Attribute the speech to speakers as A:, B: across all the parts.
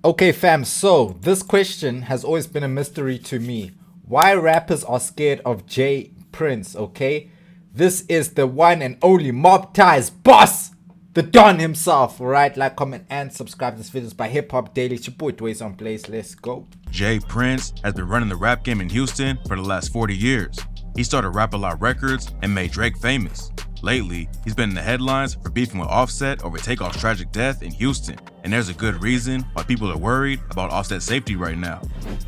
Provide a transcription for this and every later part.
A: Okay, fam, so this question has always been a mystery to me. Why rappers are scared of J Prince, okay? This is the one and only Mob Ties boss, the Don himself, alright? Like, comment, and subscribe to this video by Hip Hop Daily. It's your boy dwayzeonblaze. Let's go.
B: J Prince has been running the rap game in Houston for the last 40 years. He started Rap-A-Lot Records and made Drake famous. Lately, he's been in the headlines for beefing with Offset over Takeoff's tragic death in Houston, and there's a good reason why people are worried about Offset's safety right now.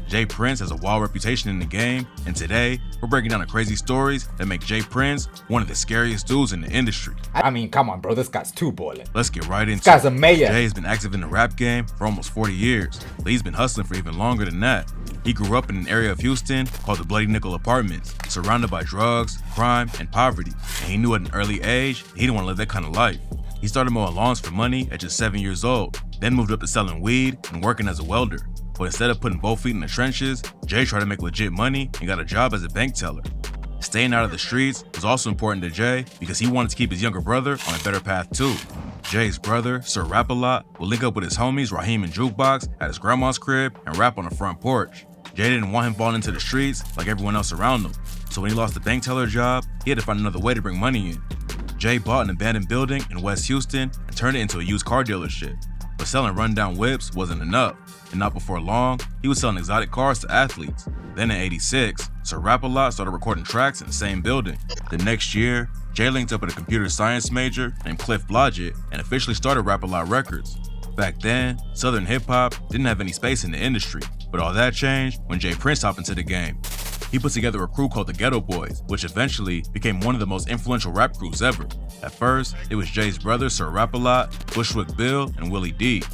B: J Prince has a wild reputation in the game, and today, we're breaking down the crazy stories that make J Prince one of the scariest dudes in the industry.
A: I mean, come on, bro, this guy's too ballin'.
B: Let's get right into
A: This guy's a mayor.
B: Jay has been active in the rap game for almost 40 years, but he's been hustling for even longer than that. He grew up in an area of Houston called the Bloody Nickel Apartments, surrounded by drugs, crime, and poverty, and he knew at an early age he didn't want to live that kind of life. He started mowing lawns for money at just 7 years old, then moved up to selling weed and working as a welder. But instead of putting both feet in the trenches, Jay tried to make legit money and got a job as a bank teller. Staying out of the streets was also important to Jay because he wanted to keep his younger brother on a better path too. Jay's brother, Sir Rap-A-Lot, would link up with his homies Raheem and Jukebox at his grandma's crib and rap on the front porch. Jay didn't want him falling into the streets like everyone else around him, so when he lost the bank teller job, he had to find another way to bring money in. Jay bought an abandoned building in West Houston and turned it into a used car dealership. But selling rundown whips wasn't enough, and not before long, he was selling exotic cars to athletes. Then in '86, Sir Rap-A-Lot started recording tracks in the same building. The next year, Jay linked up with a computer science major named Cliff Blodgett and officially started Rap-A-Lot Records. Back then, Southern hip-hop didn't have any space in the industry, but all that changed when J Prince hopped into the game. He put together a crew called the Ghetto Boys, which eventually became one of the most influential rap crews ever. At first, it was Jay's brothers Sir Rap-A-Lot, Bushwick Bill, and Willie D.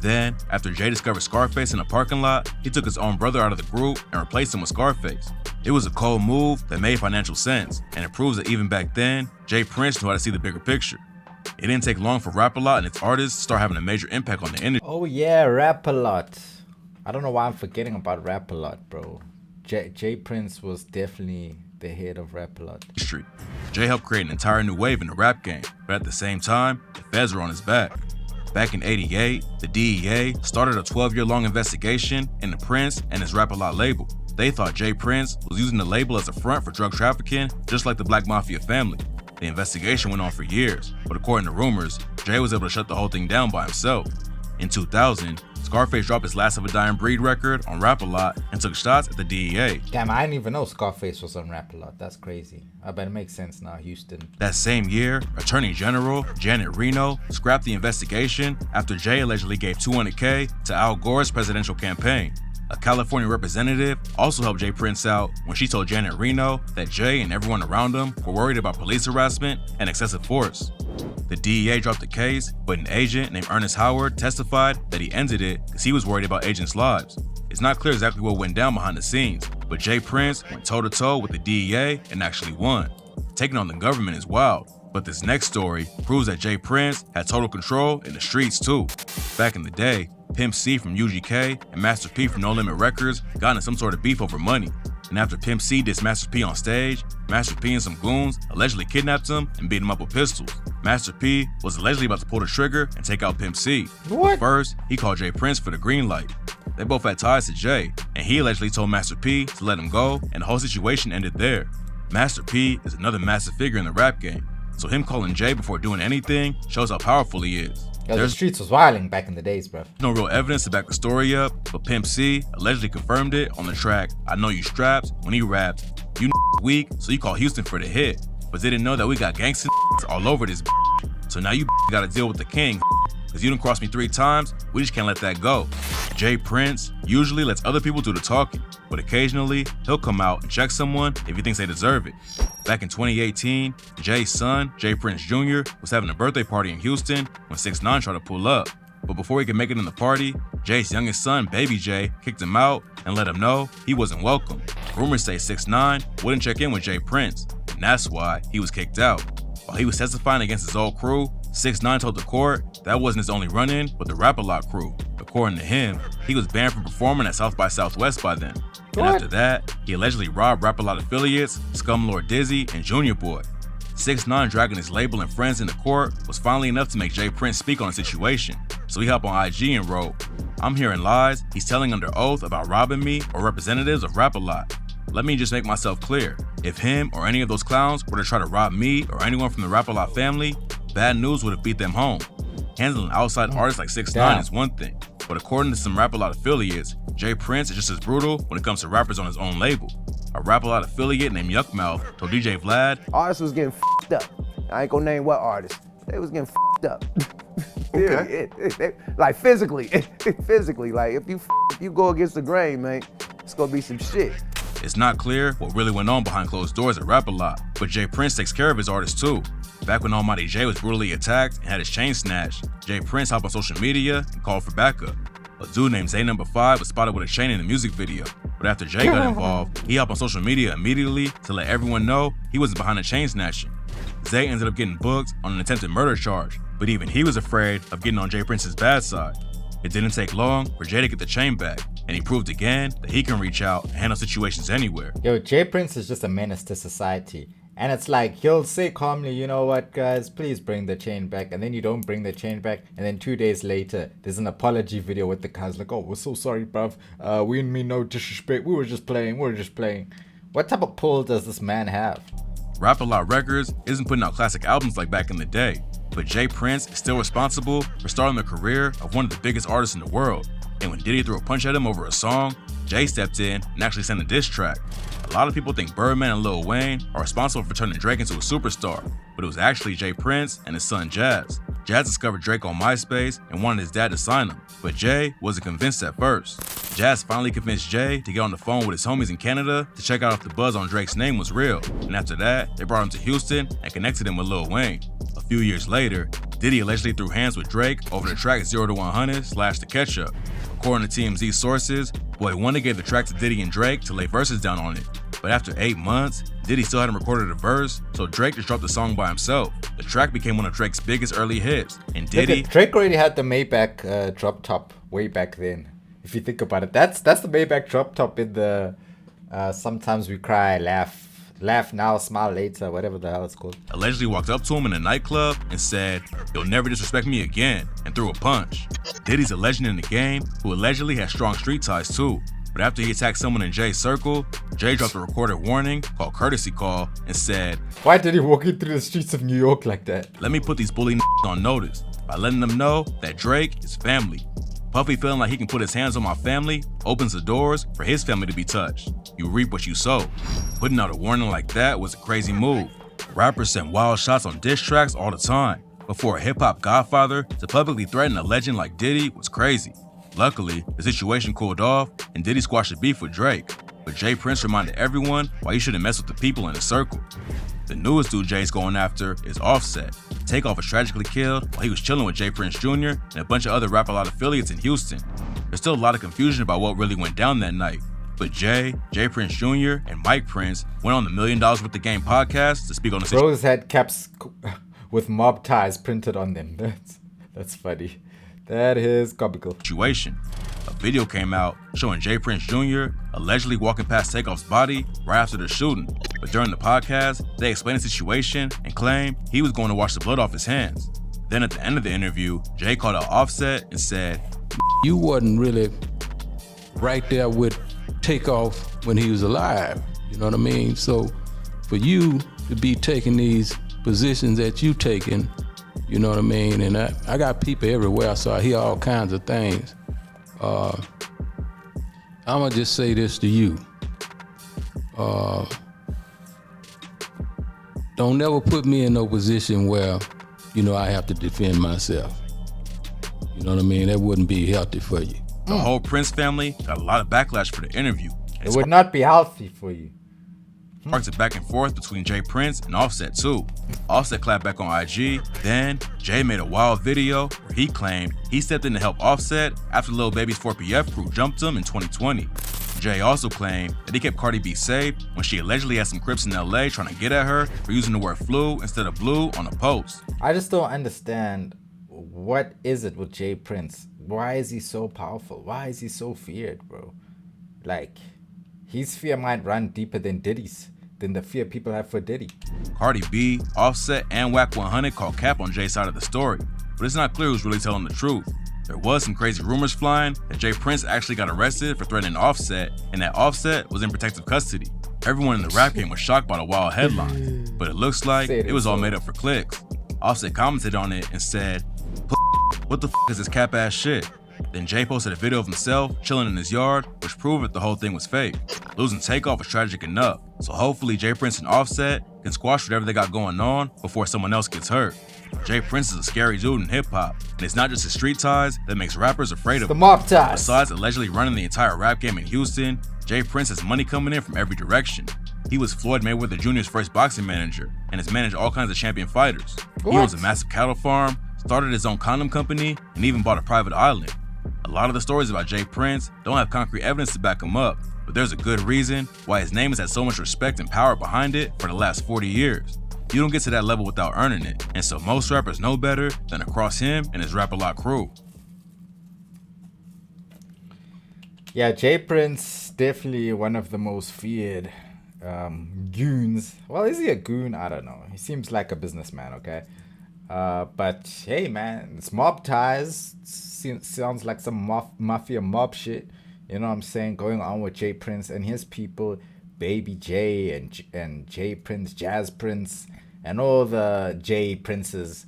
B: Then, after Jay discovered Scarface in a parking lot, he took his own brother out of the group and replaced him with Scarface. It was a cold move that made financial sense, and it proves that even back then, J Prince knew how to see the bigger picture. It didn't take long for Rap-A-Lot and its artists to start having a major impact on the industry.
A: Oh yeah, Rap-A-Lot. I don't know why I'm forgetting about Rap-A-Lot, bro. J Prince was definitely the head of Rap-A-Lot.
B: Jay helped create an entire new wave in the rap game, but at the same time, the feds were on his back. Back in '88, the DEA started a 12-year-long investigation into Prince and his Rap-A-Lot label. They thought J Prince was using the label as a front for drug trafficking, just like the Black Mafia family. The investigation went on for years, but according to rumors, Jay was able to shut the whole thing down by himself. In 2000, Scarface dropped his Last of a Dying Breed record on Rap-A-Lot and took shots at the DEA.
A: Damn, I didn't even know Scarface was on Rap-A-Lot. That's crazy. I bet it makes sense now, Houston.
B: That same year, Attorney General Janet Reno scrapped the investigation after Jay allegedly gave $200K to Al Gore's presidential campaign. A California representative also helped J Prince out when she told Janet Reno that Jay and everyone around him were worried about police harassment and excessive force. The DEA dropped the case, but an agent named Ernest Howard testified that he ended it because he was worried about agents' lives. It's not clear exactly what went down behind the scenes, but J Prince went toe-to-toe with the DEA and actually won. Taking on the government is wild, but this next story proves that J Prince had total control in the streets too. Back in the day, Pimp C from UGK and Master P from No Limit Records got into some sort of beef over money. And after Pimp C dissed Master P on stage, Master P and some goons allegedly kidnapped him and beat him up with pistols. Master P was allegedly about to pull the trigger and take out Pimp C. But first, he called J Prince for the green light. They both had ties to Jay, and he allegedly told Master P to let him go, and the whole situation ended there. Master P is another massive figure in the rap game, so him calling Jay before doing anything shows how powerful he is.
A: Yo, the streets was wilding back in the days, bro.
B: No real evidence to back the story up, but Pimp C allegedly confirmed it on the track I Know You Strapped when he rapped, "You weak, so you call Houston for the hit, but they didn't know that we got gangsta all over this so now you gotta deal with the king, cause you done crossed me 3 times, we just can't let that go." J Prince usually lets other people do the talking, but occasionally he'll come out and check someone if he thinks they deserve it. Back in 2018, Jay's son, J Prince Jr., was having a birthday party in Houston when 6ix9ine tried to pull up. But before he could make it in the party, Jay's youngest son, Baby J, kicked him out and let him know he wasn't welcome. Rumors say 6ix9ine wouldn't check in with J Prince, and that's why he was kicked out. While he was testifying against his old crew, 6ix9ine told the court that wasn't his only run-in with the Rap-A-Lot crew. According to him, he was banned from performing at South by Southwest by then. And after that, he allegedly robbed Rap-A-Lot affiliates, Scumlord Dizzy, and Junior Boy. 6ix9ine dragging his label and friends into court was finally enough to make J Prince speak on the situation. So he hopped on IG and wrote, "I'm hearing lies he's telling under oath about robbing me or representatives of Rap-A-Lot. Let me just make myself clear. If him or any of those clowns were to try to rob me or anyone from the Rap-A-Lot family, bad news would have beat them home. Handling outside artists like 6ix9ine is one thing, but according to some Rap-A-Lot affiliates, Jay Prince is just as brutal when it comes to rappers on his own label. A Rap-A-Lot affiliate named Yuckmouth told DJ Vlad,
C: artists was getting f***ed up. I ain't gonna name what artists. They was getting f***ed up.
D: Okay.
C: Like physically, like if you go against the grain, man, it's gonna be some shit.
B: It's not clear what really went on behind closed doors at Rap-A-Lot, but Jay Prince takes care of his artists too. Back when Almighty Jay was brutally attacked and had his chain snatched, Jay Prince hopped on social media and called for backup. A dude named Zay No. 5 was spotted with a chain in the music video, but after Jay got involved, he hopped on social media immediately to let everyone know he wasn't behind the chain snatching. Zay ended up getting booked on an attempted murder charge, but even he was afraid of getting on Jay Prince's bad side. It didn't take long for Jay to get the chain back, and he proved again that he can reach out and handle situations anywhere.
A: Yo, Jay Prince is just a menace to society. And it's like, he'll say calmly, you know what, guys, please bring the chain back. And then you don't bring the chain back. And then 2 days later, there's an apology video with the guys like, oh, we're so sorry, bruv. We didn't mean no disrespect. We were just playing. What type of pull does this man have?
B: Rap-A-Lot Records isn't putting out classic albums like back in the day, but Jay Prince is still responsible for starting the career of one of the biggest artists in the world. And when Diddy threw a punch at him over a song, Jay stepped in and actually sent a diss track. A lot of people think Birdman and Lil Wayne are responsible for turning Drake into a superstar, but it was actually Jay Prince and his son Jazz. Jazz discovered Drake on MySpace and wanted his dad to sign him, but Jay wasn't convinced at first. Jazz finally convinced Jay to get on the phone with his homies in Canada to check out if the buzz on Drake's name was real, and after that, they brought him to Houston and connected him with Lil Wayne. A few years later, Diddy allegedly threw hands with Drake over the track 0 to 100 / The Catch Up. According to TMZ sources, Boy Wonder gave the track to Diddy and Drake to lay verses down on it. But after 8 months, Diddy still hadn't recorded a verse, so Drake just dropped the song by himself. The track became one of Drake's biggest early hits, and Diddy...
A: Drake already had the Maybach drop top way back then. If you think about it, that's the Maybach drop top in the Sometimes We Cry, Laugh Now, Smile Later, whatever the hell it's called.
B: Allegedly walked up to him in a nightclub and said, "You'll never disrespect me again," and threw a punch. Diddy's a legend in the game who allegedly has strong street ties too. But after he attacked someone in Jay's circle, Jay dropped a recorded warning called Courtesy Call and said,
A: "Why did he walk in through the streets of New York like that?
B: Let me put these bully on notice by letting them know that Drake is family. Puffy feeling like he can put his hands on my family opens the doors for his family to be touched. You reap what you sow." Putting out a warning like that was a crazy move. Rappers send wild shots on diss tracks all the time, but for a hip-hop godfather to publicly threaten a legend like Diddy was crazy. Luckily, the situation cooled off and Diddy squashed the beef with Drake, but Jay Prince reminded everyone why he shouldn't mess with the people in his circle. The newest dude Jay's going after is Offset. Takeoff was tragically killed while he was chilling with Jay Prince Jr. and a bunch of other Rap-A-Lot affiliates in Houston. There's still a lot of confusion about what really went down that night, but Jay Prince Jr., and Mike Prince went on the $1 Million Worth the Game podcast to speak on the situation.
A: Bros had caps with mob ties printed on them. That's funny. That is comical.
B: A video came out showing Jay Prince Jr. allegedly walking past Takeoff's body right after the shooting. But during the podcast, they explained the situation and claimed he was going to wash the blood off his hands. Then at the end of the interview, Jay called out Offset and said,
E: "You wasn't really right there with Takeoff when he was alive." You know what I mean? So for you to be taking these positions that you taking, you know what I mean? And I got people everywhere, so I hear all kinds of things. I'm gonna just say this to you. Don't never put me in no position where, you know, I have to defend myself. You know what I mean? That wouldn't be healthy for you.
B: The whole Prince family got a lot of backlash for the interview.
A: It would not be healthy for you.
B: Sparked a back and forth between Jay Prince and Offset too. Offset clapped back on IG, then Jay made a wild video where he claimed he stepped in to help Offset after Lil Baby's 4PF crew jumped him in 2020. Jay also claimed that he kept Cardi B safe when she allegedly had some Crips in LA trying to get at her for using the word flu instead of blue on a post.
A: I just don't understand, what is it with Jay Prince? Why is he so powerful? Why is he so feared, bro? Like, his fear might run deeper than Diddy's, than the fear people have for Diddy.
B: Cardi B, Offset, and Wack 100 called cap on Jay's side of the story, but it's not clear who's really telling the truth. There was some crazy rumors flying that Jay Prince actually got arrested for threatening Offset, and that Offset was in protective custody. Everyone in the rap game was shocked by the wild headlines, but it looks like it was all made up for clicks. Offset commented on it and said, "What the is this cap ass shit?" Then Jay posted a video of himself chilling in his yard, which proved that the whole thing was fake. Losing Takeoff was tragic enough, so hopefully Jay Prince and Offset can squash whatever they got going on before someone else gets hurt. Jay Prince is a scary dude in hip-hop, and it's not just his street ties that makes rappers afraid of him.
A: The mob ties.
B: Besides allegedly running the entire rap game in Houston, Jay Prince has money coming in from every direction. He was Floyd Mayweather Jr.'s first boxing manager and has managed all kinds of champion fighters. He owns a massive cattle farm, started his own condom company, and even bought a private island. A lot of the stories about Jay Prince don't have concrete evidence to back him up, but there's a good reason why his name has had so much respect and power behind it for the last 40 years. You don't get to that level without earning it, and so most rappers know better than to cross him and his Rap-A-Lot crew.
A: Yeah, Jay Prince, definitely one of the most feared goons. Well, is he a goon? I don't know. He seems like a businessman, okay? But hey, man, it's mob ties. Sounds like some mafia mob shit. You know what I'm saying? Going on with Jay Prince and his people, Baby J and Jay Prince, Jazz Prince, and all the Jay Princes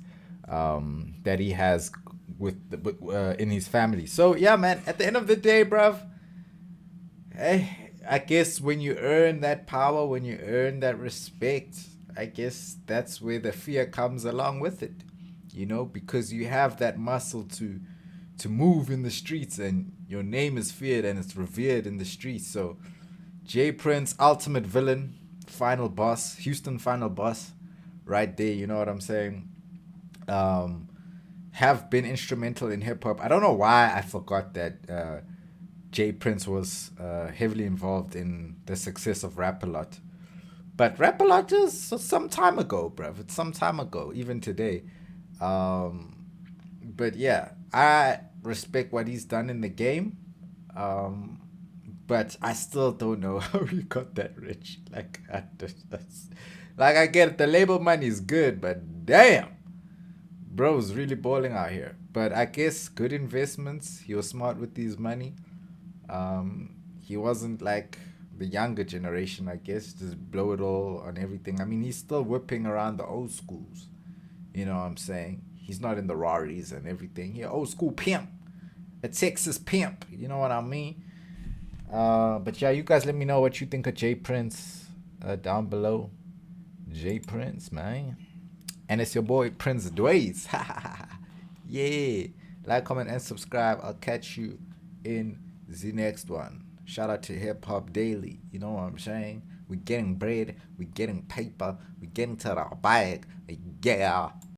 A: that he has in his family. So yeah, man. At the end of the day, bruv, hey, I guess when you earn that power, when you earn that respect, I guess that's where the fear comes along with it. You know, because you have that muscle to move in the streets, and your name is feared and it's revered in the streets. So Jay Prince, ultimate villain, final boss, Houston final boss, right there. You know what I'm saying? Have been instrumental in hip hop. I don't know why I forgot that Jay Prince was heavily involved in the success of Rap-A-Lot. But Rap-A-Lot is some time ago, bruv. It's some time ago, even today. But yeah, I respect what he's done in the game. But I still don't know how he got that rich. Like, I get it, the label money is good, but damn, bro's really balling out here. But I guess good investments. He was smart with his money. He wasn't like the younger generation, I guess, just blow it all on everything. I mean, he's still whipping around the old schools. You know what I'm saying? He's not in the Raris and everything. He old school pimp. A Texas pimp. You know what I mean? But yeah, you guys let me know what you think of Jay Prince down below. Jay Prince, man. And it's your boy Prince Dwayze. Yeah. Like, comment, and subscribe. I'll catch you in the next one. Shout out to Hip Hop Daily. You know what I'm saying? We're getting bread. We're getting paper. We're getting to the bag. Yeah.